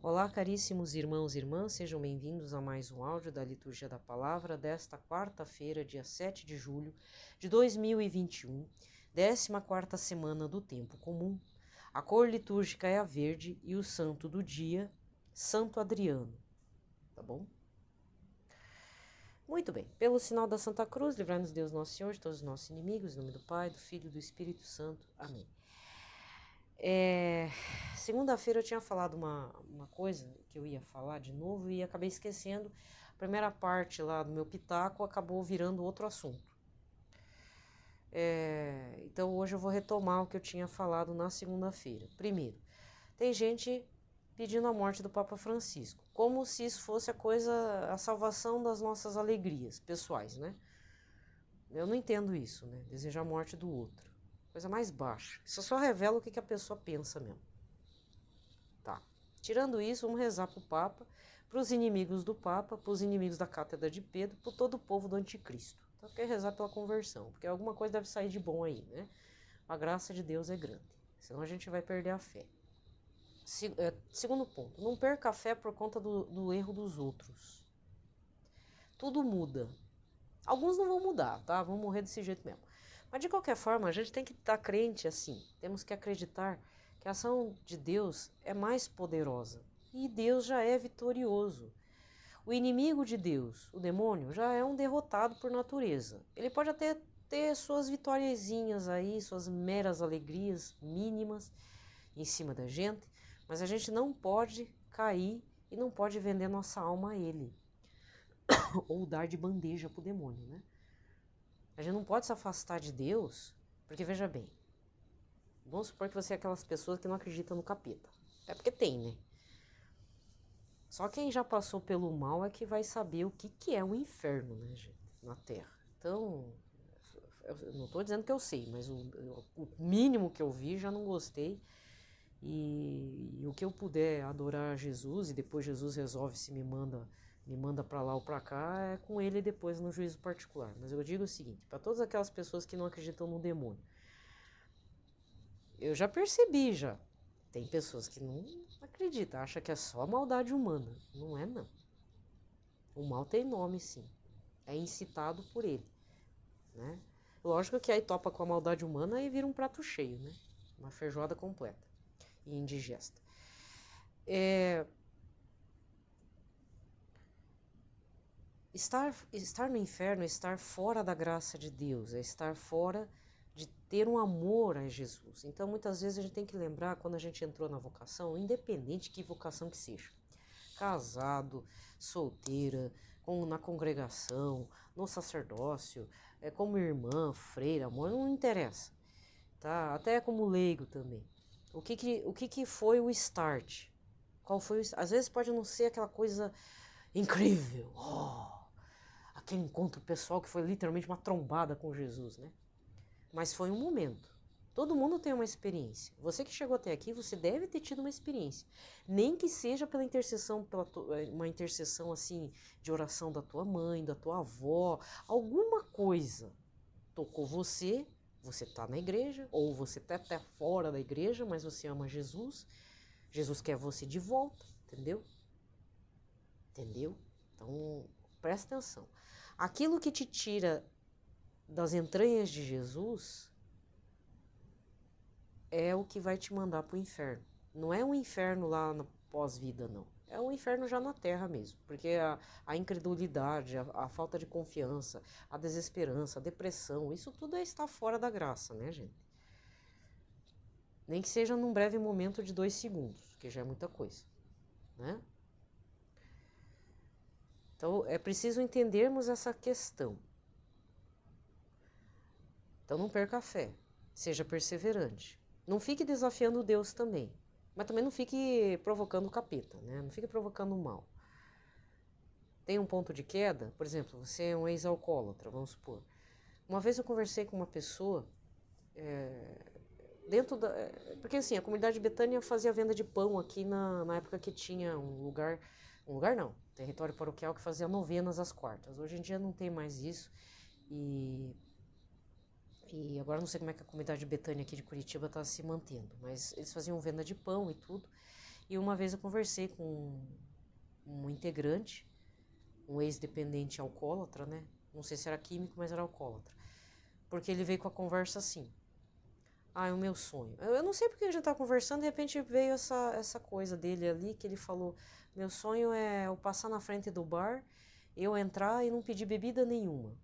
Olá, caríssimos irmãos e irmãs, sejam bem-vindos a mais um áudio da Liturgia da Palavra desta quarta-feira, dia 7 de julho de 2021, 14ª semana do Tempo Comum. A cor litúrgica é a verde e o santo do dia, Santo Adriano, tá bom? Muito bem, pelo sinal da Santa Cruz, livrai-nos Deus Nosso Senhor de todos os nossos inimigos, em nome do Pai, do Filho e do Espírito Santo. Amém. Segunda-feira eu tinha falado uma coisa que eu ia falar de novo e acabei esquecendo. A primeira parte lá do meu pitaco acabou virando outro assunto. Então hoje eu vou retomar o que eu tinha falado na segunda-feira. Primeiro, tem gente pedindo a morte do Papa Francisco, como se isso fosse a salvação das nossas alegrias pessoais, né? Eu não entendo isso, né? Desejar a morte do outro. Coisa mais baixa. Isso só revela o que a pessoa pensa mesmo. Tá. Tirando isso, vamos rezar para o Papa, para os inimigos do Papa, para os inimigos da Cátedra de Pedro, para todo o povo do Anticristo. Então, quer rezar pela conversão, porque alguma coisa deve sair de bom aí, né? A graça de Deus é grande, senão a gente vai perder a fé. Segundo ponto, não perca a fé por conta do erro dos outros. Tudo muda. Alguns não vão mudar, tá? Vão morrer desse jeito mesmo. Mas de qualquer forma, a gente tem que estar crente assim. Temos que acreditar que a ação de Deus é mais poderosa. E Deus já é vitorioso. O inimigo de Deus, o demônio, já é um derrotado por natureza. Ele pode até ter suas vitóriazinhas aí, suas meras alegrias mínimas em cima da gente, mas a gente não pode cair e não pode vender nossa alma a ele. Ou dar de bandeja pro demônio, né? A gente não pode se afastar de Deus, porque veja bem, vamos supor que você é aquelas pessoas que não acreditam no capeta. É porque tem, né? Só quem já passou pelo mal é que vai saber o que é o inferno, né, gente, na Terra. Então, eu não tô dizendo que eu sei, mas o mínimo que eu vi já não gostei. E o que eu puder adorar Jesus, e depois Jesus resolve se me manda para lá ou para cá, é com ele depois no juízo particular. Mas eu digo o seguinte, para todas aquelas pessoas que não acreditam no demônio, eu já percebi já, tem pessoas que não acreditam, acham que é só maldade humana. Não é, não. O mal tem nome, sim. É incitado por ele, né? Lógico que aí topa com a maldade humana e vira um prato cheio, né? Uma feijoada completa e indigesta. Estar no inferno é estar fora da graça de Deus, é estar fora de ter um amor a Jesus. Então, muitas vezes a gente tem que lembrar, quando a gente entrou na vocação, independente que vocação que seja, casado, solteira, na congregação, no sacerdócio, como irmã, freira, amor, não interessa, tá? Até como leigo também. O que foi o start? Qual foi Às vezes pode não ser aquela coisa incrível, aquele encontro pessoal que foi literalmente uma trombada com Jesus, né? Mas foi um momento. Todo mundo tem uma experiência. Você que chegou até aqui, você deve ter tido uma experiência. Nem que seja pela intercessão, uma intercessão assim de oração da tua mãe, da tua avó, alguma coisa tocou você. Você está na igreja, ou você está até fora da igreja, mas você ama Jesus. Jesus quer você de volta, entendeu? Entendeu? Então, presta atenção. Aquilo que te tira das entranhas de Jesus é o que vai te mandar para o inferno. Não é um inferno lá na pós-vida, não. É um inferno já na terra mesmo. Porque a incredulidade, a falta de confiança, a desesperança, a depressão, isso tudo está fora da graça, né, gente? Nem que seja num breve momento de 2 segundos, que já é muita coisa, né? Então, é preciso entendermos essa questão. Então, não perca a fé. Seja perseverante. Não fique desafiando Deus também. Mas também não fique provocando o capeta, né? Não fique provocando o mal. Tem um ponto de queda, por exemplo, você é um ex-alcoólatra, vamos supor. Uma vez eu conversei com uma pessoa, porque assim, a comunidade de Betânia fazia venda de pão aqui na época que tinha um lugar não, território paroquial que fazia novenas às quartas. Hoje em dia não tem mais isso e agora não sei como é que a comunidade de Betânia aqui de Curitiba está se mantendo, mas eles faziam venda de pão e tudo. E uma vez eu conversei com um integrante, um ex-dependente alcoólatra, né? Não sei se era químico, mas era alcoólatra. Porque ele veio com a conversa assim: ah, é o meu sonho. Eu não sei porque a gente tava conversando, de repente veio essa coisa dele ali, que ele falou: meu sonho é eu passar na frente do bar, eu entrar e não pedir bebida nenhuma.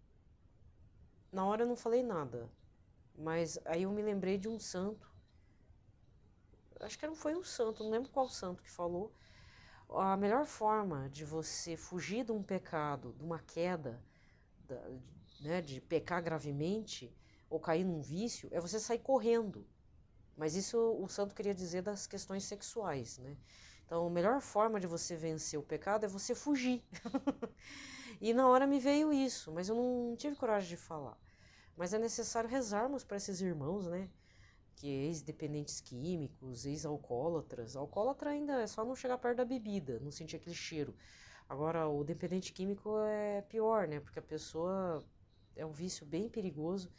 Na hora eu não falei nada, mas aí eu me lembrei de um santo, acho que foi um santo, não lembro qual santo que falou. A melhor forma de você fugir de um pecado, de uma queda, né, de pecar gravemente ou cair num vício, é você sair correndo. Mas isso o santo queria dizer das questões sexuais, né? Então, a melhor forma de você vencer o pecado é você fugir. E na hora me veio isso, mas eu não tive coragem de falar. Mas é necessário rezarmos para esses irmãos, né? Que ex-dependentes químicos, ex-alcoólatras. Alcoólatra ainda é só não chegar perto da bebida, não sentir aquele cheiro. Agora, o dependente químico é pior, né? Porque a pessoa é um vício bem perigoso.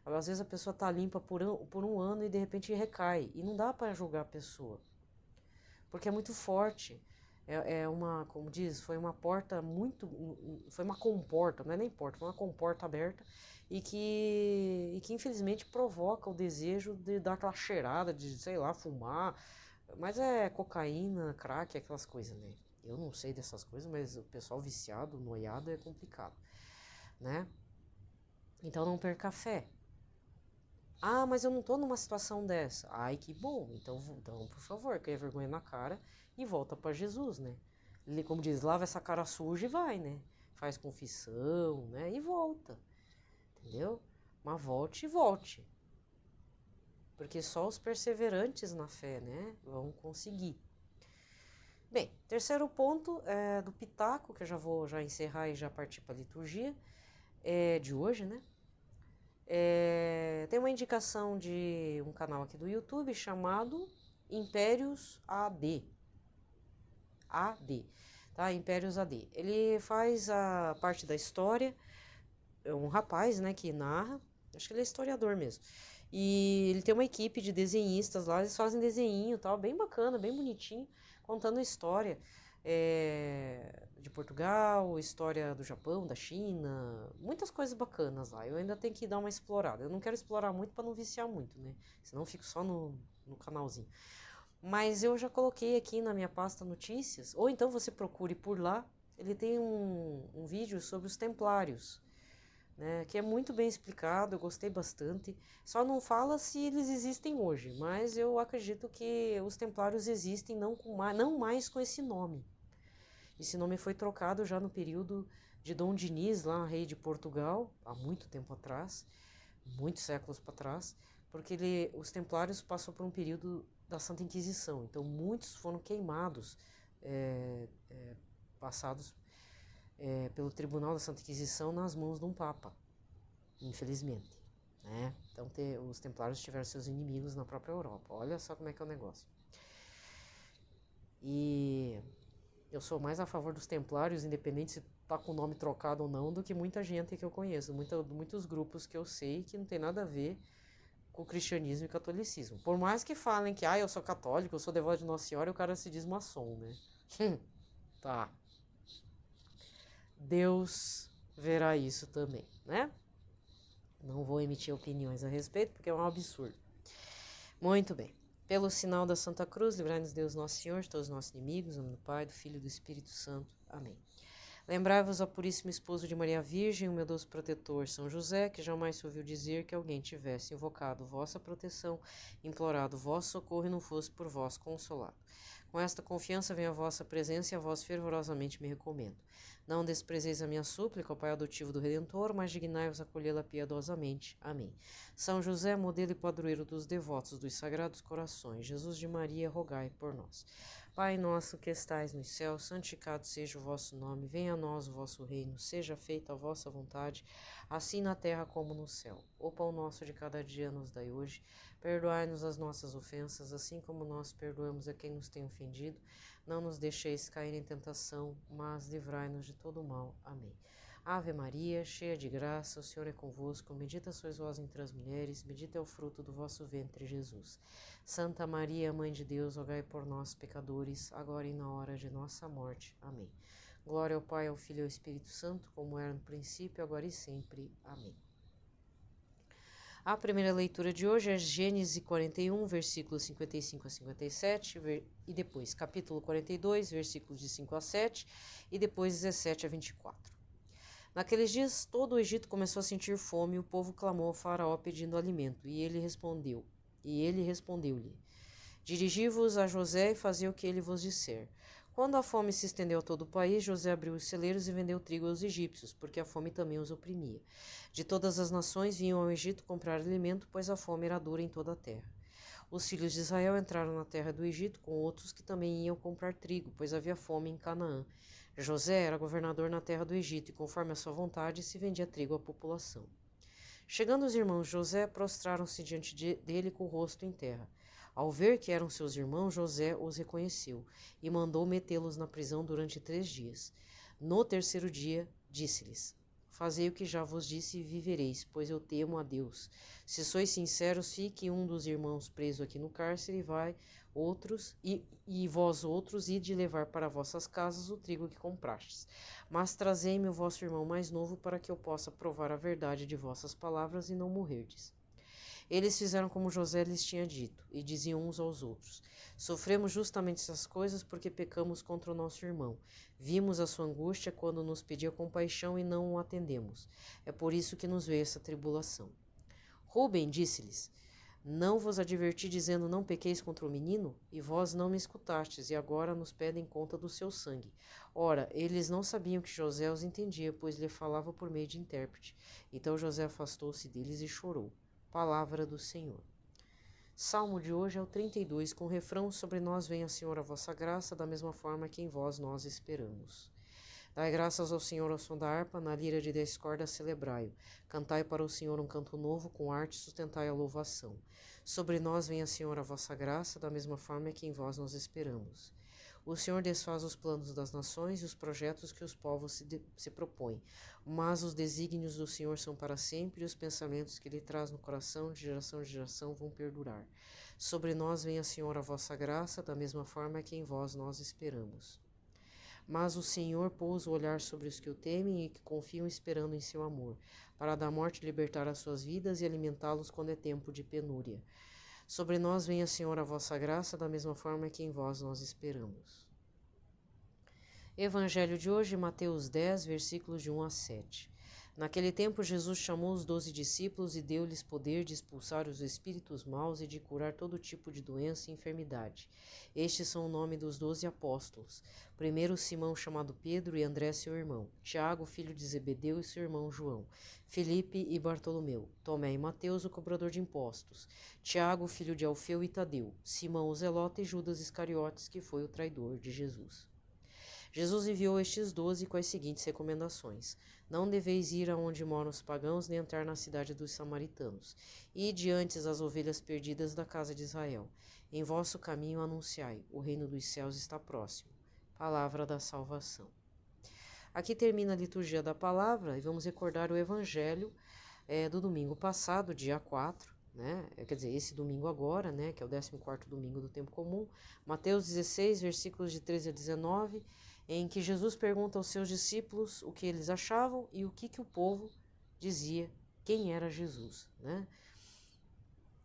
Às vezes a pessoa tá limpa por um ano e de repente recai. E não dá para julgar a pessoa, porque é muito forte. É uma, como diz, foi uma porta muito. Foi uma comporta, não é nem porta, foi uma comporta aberta e que infelizmente provoca o desejo de dar aquela cheirada, de, sei lá, fumar. Mas é cocaína, crack, aquelas coisas, né? Eu não sei dessas coisas, mas o pessoal viciado, noiado, é complicado, né? Então não perca a fé. Ah, mas eu não tô numa situação dessa. Ai, que bom. Então, por favor, cria vergonha na cara e volta para Jesus, né? Ele, como diz, lava essa cara suja e vai, né? Faz confissão, né? E volta. Entendeu? Mas volte e volte. Porque só os perseverantes na fé, né, vão conseguir. Bem, terceiro ponto é do Pitaco, que eu já vou encerrar e já partir para a liturgia de hoje, né? Tem uma indicação de um canal aqui do YouTube chamado Impérios AD. Tá? Impérios AD. Ele faz a parte da história, é um rapaz, né, que narra, acho que ele é historiador mesmo. E ele tem uma equipe de desenhistas lá, eles fazem desenho e tal, bem bacana, bem bonitinho, contando a história de Portugal, história do Japão, da China, muitas coisas bacanas lá. Eu ainda tenho que dar uma explorada. Eu não quero explorar muito para não viciar muito, né? Senão eu fico só no canalzinho. Mas eu já coloquei aqui na minha pasta notícias, ou então você procure por lá. Ele tem um vídeo sobre os templários, né, que é muito bem explicado, eu gostei bastante. Só não fala se eles existem hoje, mas eu acredito que os templários existem, não mais com esse nome. Esse nome foi trocado já no período de Dom Dinis, lá rei de Portugal, há muito tempo atrás, muitos séculos para trás, porque os templários passou por um período da Santa Inquisição, então muitos foram queimados, passados pelo Tribunal da Santa Inquisição nas mãos de um Papa, infelizmente, né? Então os templários tiveram seus inimigos na própria Europa. Olha só como é que é o negócio. E eu sou mais a favor dos templários, independente se tá com o nome trocado ou não, do que muita gente que eu conheço, muitos grupos que eu sei que não tem nada a ver com o cristianismo e catolicismo. Por mais que falem que eu sou católico, eu sou devoto de Nossa Senhora, o cara se diz maçom, né? Tá. Deus verá isso também, né? Não vou emitir opiniões a respeito, porque é um absurdo. Muito bem. Pelo sinal da Santa Cruz, livrai-nos Deus Nosso Senhor de todos os nossos inimigos, em nome do Pai, do Filho e do Espírito Santo. Amém. Lembrai-vos ao Puríssimo Esposo de Maria Virgem, o meu doce protetor, São José, que jamais se ouviu dizer que alguém tivesse invocado vossa proteção, implorado vosso socorro e não fosse por vós consolado. Com esta confiança venho à vossa presença e a vós fervorosamente me recomendo. Não desprezeis a minha súplica, ó Pai adotivo do Redentor, mas dignai-vos acolhê-la piedosamente. Amém. São José, modelo e padroeiro dos devotos dos Sagrados Corações, Jesus de Maria, rogai por nós. Pai nosso que estais nos céus, santificado seja o vosso nome, venha a nós o vosso reino, seja feita a vossa vontade, assim na terra como no céu. O pão nosso de cada dia nos dai hoje, perdoai-nos as nossas ofensas, assim como nós perdoamos a quem nos tem ofendido. Não nos deixeis cair em tentação, mas livrai-nos de todo o mal. Amém. Ave Maria, cheia de graça, o Senhor é convosco. Bendita sois vós entre as mulheres, bendito é o fruto do vosso ventre, Jesus. Santa Maria, Mãe de Deus, rogai por nós, pecadores, agora e na hora de nossa morte. Amém. Glória ao Pai, ao Filho e ao Espírito Santo, como era no princípio, agora e sempre. Amém. A primeira leitura de hoje é Gênesis 41, versículos 55 a 57, e depois capítulo 42, versículos de 5 a 7, e depois 17 a 24. Naqueles dias, todo o Egito começou a sentir fome e o povo clamou ao faraó pedindo alimento, e ele respondeu-lhe: Dirigi-vos a José e fazei o que ele vos disser. Quando a fome se estendeu a todo o país, José abriu os celeiros e vendeu trigo aos egípcios, porque a fome também os oprimia. De todas as nações vinham ao Egito comprar alimento, pois a fome era dura em toda a terra. Os filhos de Israel entraram na terra do Egito com outros que também iam comprar trigo, pois havia fome em Canaã. José era governador na terra do Egito e, conforme a sua vontade, se vendia trigo à população. Chegando os irmãos de José, prostraram-se diante dele com o rosto em terra. Ao ver que eram seus irmãos, José os reconheceu e mandou metê-los na prisão durante 3 dias. No terceiro dia, disse-lhes: Fazei o que já vos disse e vivereis, pois eu temo a Deus. Se sois sinceros, fique um dos irmãos preso aqui no cárcere, e vós outros ide levar para vossas casas o trigo que comprastes. Mas trazei-me o vosso irmão mais novo, para que eu possa provar a verdade de vossas palavras e não morrerdes. Eles fizeram como José lhes tinha dito, e diziam uns aos outros: Sofremos justamente essas coisas porque pecamos contra o nosso irmão. Vimos a sua angústia quando nos pedia compaixão e não o atendemos. É por isso que nos veio essa tribulação. Rúben disse-lhes: Não vos adverti dizendo não pequeis contra o menino? E vós não me escutastes, e agora nos pedem conta do seu sangue. Ora, eles não sabiam que José os entendia, pois lhe falava por meio de intérprete. Então José afastou-se deles e chorou. Palavra do Senhor. Salmo de hoje é o 32, com o refrão: Sobre nós venha, Senhor, a vossa graça, da mesma forma que em vós nós esperamos. Dai graças ao Senhor ao som da harpa, na lira de 10 cordas celebrai-o. Cantai para o Senhor um canto novo, com arte sustentai a louvação. Sobre nós venha, Senhor, a vossa graça, da mesma forma que em vós nós esperamos. O Senhor desfaz os planos das nações e os projetos que os povos se propõem, mas os desígnios do Senhor são para sempre e os pensamentos que ele traz no coração de geração em geração vão perdurar. Sobre nós venha, Senhor, a vossa graça, da mesma forma que em vós nós esperamos. Mas o Senhor pôs o olhar sobre os que o temem e que confiam esperando em seu amor, para da morte libertar as suas vidas e alimentá-los quando é tempo de penúria. Sobre nós venha, Senhor, a vossa graça, da mesma forma que em vós nós esperamos. Evangelho de hoje, Mateus 10, versículos de 1 a 7. Naquele tempo, Jesus chamou os 12 discípulos e deu-lhes poder de expulsar os espíritos maus e de curar todo tipo de doença e enfermidade. Estes são o nome dos 12 apóstolos. Primeiro, Simão, chamado Pedro, e André, seu irmão. Tiago, filho de Zebedeu, e seu irmão João. Felipe e Bartolomeu. Tomé e Mateus, o cobrador de impostos. Tiago, filho de Alfeu e Tadeu. Simão, o zelota, e Judas Iscariotes, que foi o traidor de Jesus. Jesus enviou estes 12 com as seguintes recomendações: Não deveis ir aonde moram os pagãos, nem entrar na cidade dos samaritanos. Ide antes as ovelhas perdidas da casa de Israel. Em vosso caminho anunciai: o reino dos céus está próximo. Palavra da salvação. Aqui termina a liturgia da palavra e vamos recordar o evangelho do domingo passado, dia 4, né? Quer dizer, esse domingo agora, né? Que é o 14º domingo do tempo comum. Mateus 16, versículos de 13 a 19, em que Jesus pergunta aos seus discípulos o que eles achavam e o que o povo dizia quem era Jesus, né?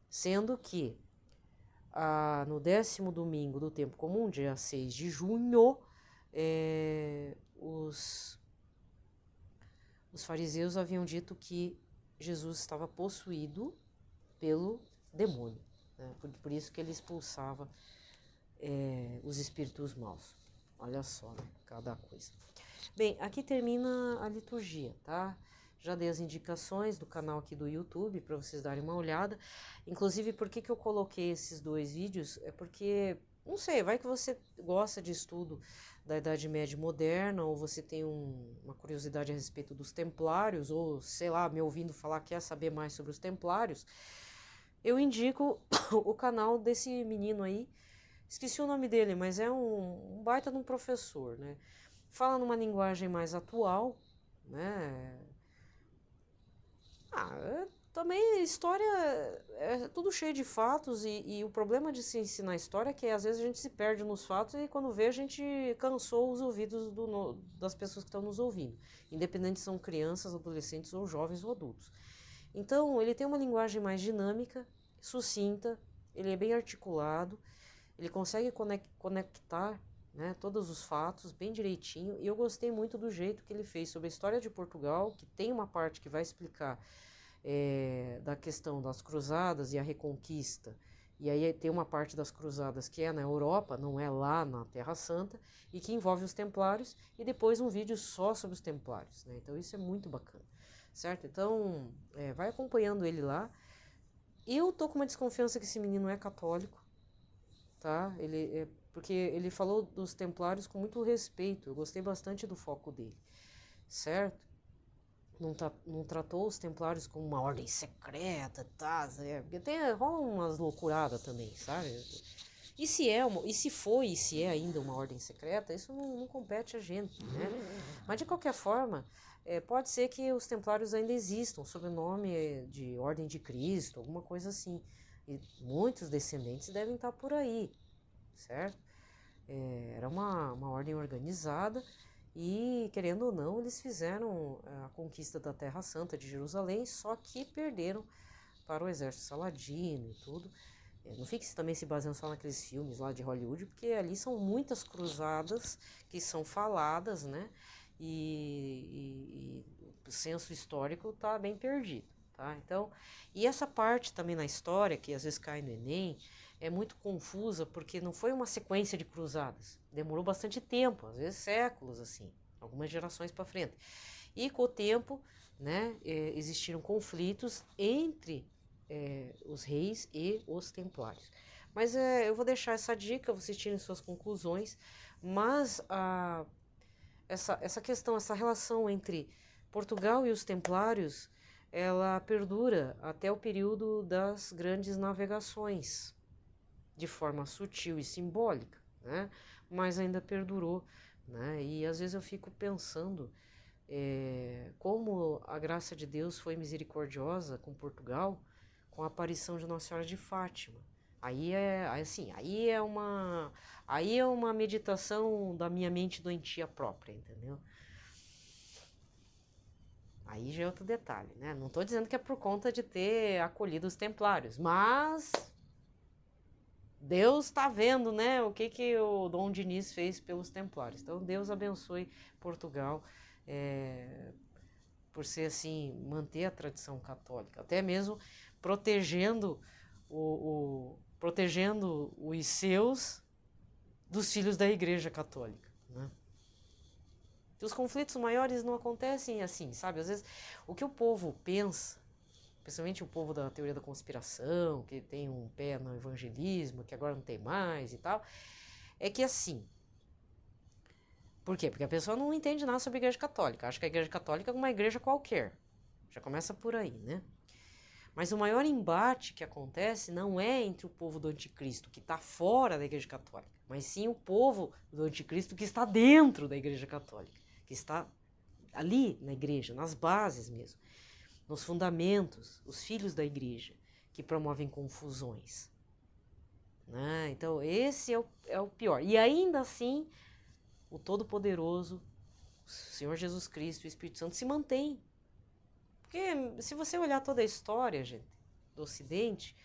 Sendo que no 10º domingo do tempo comum, dia 6 de junho, os fariseus haviam dito que Jesus estava possuído pelo demônio, né? Por isso que ele expulsava os espíritos maus. Olha só, né? Cada coisa. Bem, aqui termina a liturgia, tá? Já dei as indicações do canal aqui do YouTube para vocês darem uma olhada. Inclusive, por que eu coloquei esses 2 vídeos? É porque, não sei, vai que você gosta de estudo da Idade Média moderna, ou você tem uma curiosidade a respeito dos templários, ou, sei lá, me ouvindo falar que quer saber mais sobre os templários. Eu indico o canal desse menino aí. Esqueci o nome dele, mas é um baita de um professor, né? Fala numa linguagem mais atual, né? Também história é tudo cheio de fatos e o problema de se ensinar história é que às vezes a gente se perde nos fatos e quando vê a gente cansou os ouvidos das pessoas que estão nos ouvindo, independente se são crianças, adolescentes ou jovens ou adultos. Então ele tem uma linguagem mais dinâmica, sucinta, ele é bem articulado, ele consegue conectar, né, todos os fatos bem direitinho e eu gostei muito do jeito que ele fez sobre a história de Portugal, que tem uma parte que vai explicar da questão das cruzadas e a reconquista, e aí tem uma parte das cruzadas que é na Europa, não é lá na Terra Santa, e que envolve os templários, e depois um vídeo só sobre os templários, né? Então isso é muito bacana, certo? Então vai acompanhando ele lá. Eu tô com uma desconfiança que esse menino é católico, tá? Porque ele falou dos templários com muito respeito, eu gostei bastante do foco dele, certo? Não tratou os templários como uma ordem secreta, tá? Rola umas loucuradas também, sabe? E se foi e se é ainda uma ordem secreta, isso não compete a gente, né? Mas de qualquer forma, pode ser que os templários ainda existam, sob o nome de Ordem de Cristo, alguma coisa assim. E muitos descendentes devem estar por aí, certo? Era uma ordem organizada e, querendo ou não, eles fizeram a conquista da Terra Santa de Jerusalém, só que perderam para o exército saladino e tudo. Não fique também se baseando só naqueles filmes lá de Hollywood, porque ali são muitas cruzadas que são faladas, né? E o senso histórico está bem perdido, tá? Então, e essa parte também na história, que às vezes cai no Enem, é muito confusa, porque não foi uma sequência de cruzadas. Demorou bastante tempo, às vezes séculos, assim, algumas gerações para frente. E com o tempo, né, existiram conflitos entre os reis e os templários. Mas eu vou deixar essa dica, vocês tirem suas conclusões, mas essa questão, essa relação entre Portugal e os templários, ela perdura até o período das grandes navegações, de forma sutil e simbólica, né? Mas ainda perdurou, né? E às vezes eu fico pensando como a graça de Deus foi misericordiosa com Portugal, com a aparição de Nossa Senhora de Fátima. Aí é uma meditação da minha mente doentia própria, entendeu? Aí já é outro detalhe, né? Não estou dizendo que é por conta de ter acolhido os templários, mas Deus está vendo, né, o que o Dom Diniz fez pelos templários. Então Deus abençoe Portugal por ser assim, manter a tradição católica, até mesmo protegendo protegendo os seus dos filhos da Igreja Católica, né? Os conflitos maiores não acontecem assim, sabe? Às vezes o que o povo pensa, principalmente o povo da teoria da conspiração, que tem um pé no evangelismo, que agora não tem mais e tal, é que assim. Por quê? Porque a pessoa não entende nada sobre a Igreja Católica, acha que a Igreja Católica é uma igreja qualquer. Já começa por aí, né? Mas o maior embate que acontece não é entre o povo do anticristo, que está fora da Igreja Católica, mas sim o povo do anticristo que está dentro da Igreja Católica, que está ali na igreja, nas bases mesmo, nos fundamentos, os filhos da igreja, que promovem confusões, né? Então esse é o pior. E ainda assim, o Todo-Poderoso, o Senhor Jesus Cristo e o Espírito Santo se mantém. Porque se você olhar toda a história, gente, do Ocidente,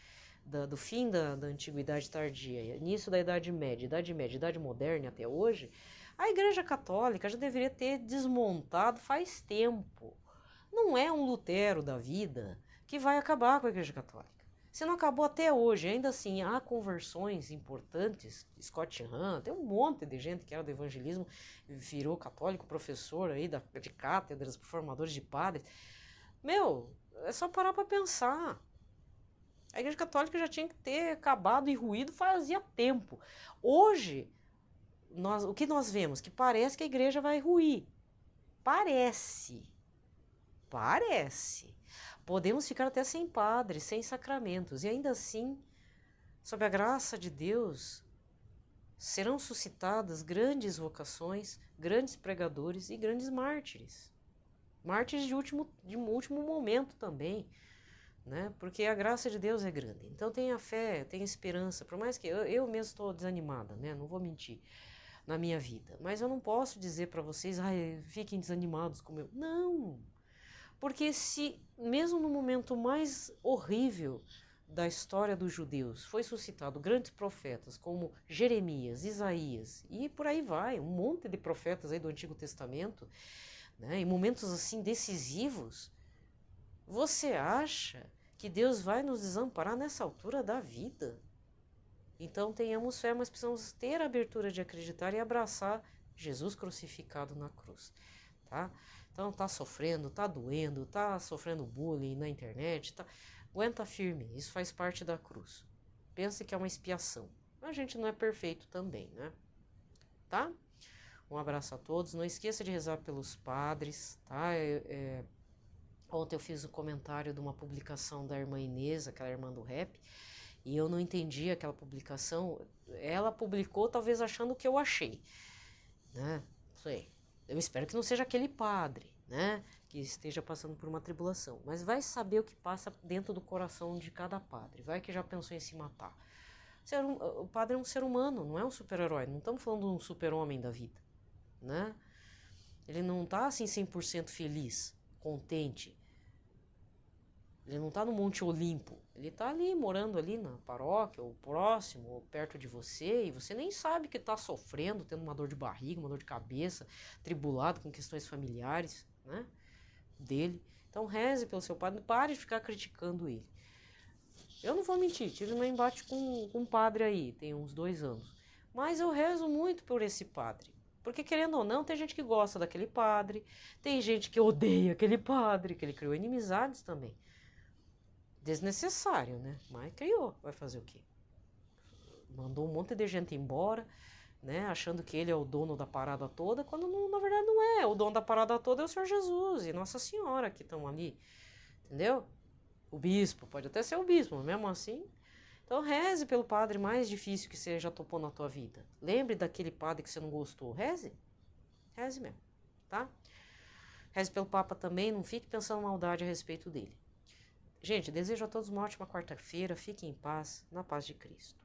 do fim da Antiguidade Tardia, início da Idade Média, Idade Moderna até hoje, a Igreja Católica já deveria ter desmontado faz tempo. Não é um Lutero da vida que vai acabar com a Igreja Católica. Se não acabou até hoje, ainda assim, há conversões importantes. Scott Hahn, tem um monte de gente que era do evangelismo, virou católico, professor aí de cátedras, formadores de padres. Meu, é só parar para pensar. A Igreja Católica já tinha que ter acabado e ruído fazia tempo. Hoje, o que nós vemos? Que parece que a igreja vai ruir. Parece. Podemos ficar até sem padres, sem sacramentos, e ainda assim, sob a graça de Deus, serão suscitadas grandes vocações, grandes pregadores e grandes mártires. Mártires de último momento também, né? Porque a graça de Deus é grande. Então tenha fé, tenha esperança, por mais que eu mesmo estou desanimada, né? Não vou mentir, na minha vida. Mas eu não posso dizer para vocês, fiquem desanimados como eu. Não! Porque se, mesmo no momento mais horrível da história dos judeus, foi suscitado grandes profetas como Jeremias, Isaías e por aí vai, um monte de profetas aí do Antigo Testamento, né, em momentos assim decisivos, você acha que Deus vai nos desamparar nessa altura da vida? Então tenhamos fé, mas precisamos ter a abertura de acreditar e abraçar Jesus crucificado na cruz, tá? Então tá sofrendo, tá doendo, tá sofrendo bullying na internet, tá... Aguenta firme, isso faz parte da cruz. Pense que é uma expiação. A gente não é perfeito também, né? Tá? Um abraço a todos. Não esqueça de rezar pelos padres, tá? Ontem eu fiz um comentário de uma publicação da irmã Inês, aquela irmã do rap, e eu não entendi aquela publicação. Ela publicou talvez achando o que eu achei, né? Não sei. Eu espero que não seja aquele padre, né, que esteja passando por uma tribulação. Mas vai saber o que passa dentro do coração de cada padre. Vai que já pensou em se matar. O padre é um ser humano, não é um super-herói. Não estamos falando de um super-homem da vida, né? Ele não está assim 100% feliz, contente. Ele não está no Monte Olimpo. Ele está ali, morando ali na paróquia, ou próximo, ou perto de você, e você nem sabe que está sofrendo, tendo uma dor de barriga, uma dor de cabeça, tribulado com questões familiares, né, dele. Então reze pelo seu padre, pare de ficar criticando ele. Eu não vou mentir, tive um embate com um padre aí, tem uns 2 anos. Mas eu rezo muito por esse padre. Porque, querendo ou não, tem gente que gosta daquele padre, tem gente que odeia aquele padre, que ele criou inimizades também. Desnecessário, né? Mas criou, vai fazer o quê? Mandou um monte de gente embora, né? Achando que ele é o dono da parada toda, quando não, na verdade não é. O dono da parada toda é o Senhor Jesus e Nossa Senhora que estão ali, entendeu? O bispo, pode até ser o bispo, mas mesmo assim. Então reze pelo padre mais difícil que você já topou na tua vida. Lembre daquele padre que você não gostou. Reze. Reze mesmo, tá? Reze pelo Papa também, não fique pensando maldade a respeito dele. Gente, desejo a todos uma ótima quarta-feira. Fiquem em paz, na paz de Cristo.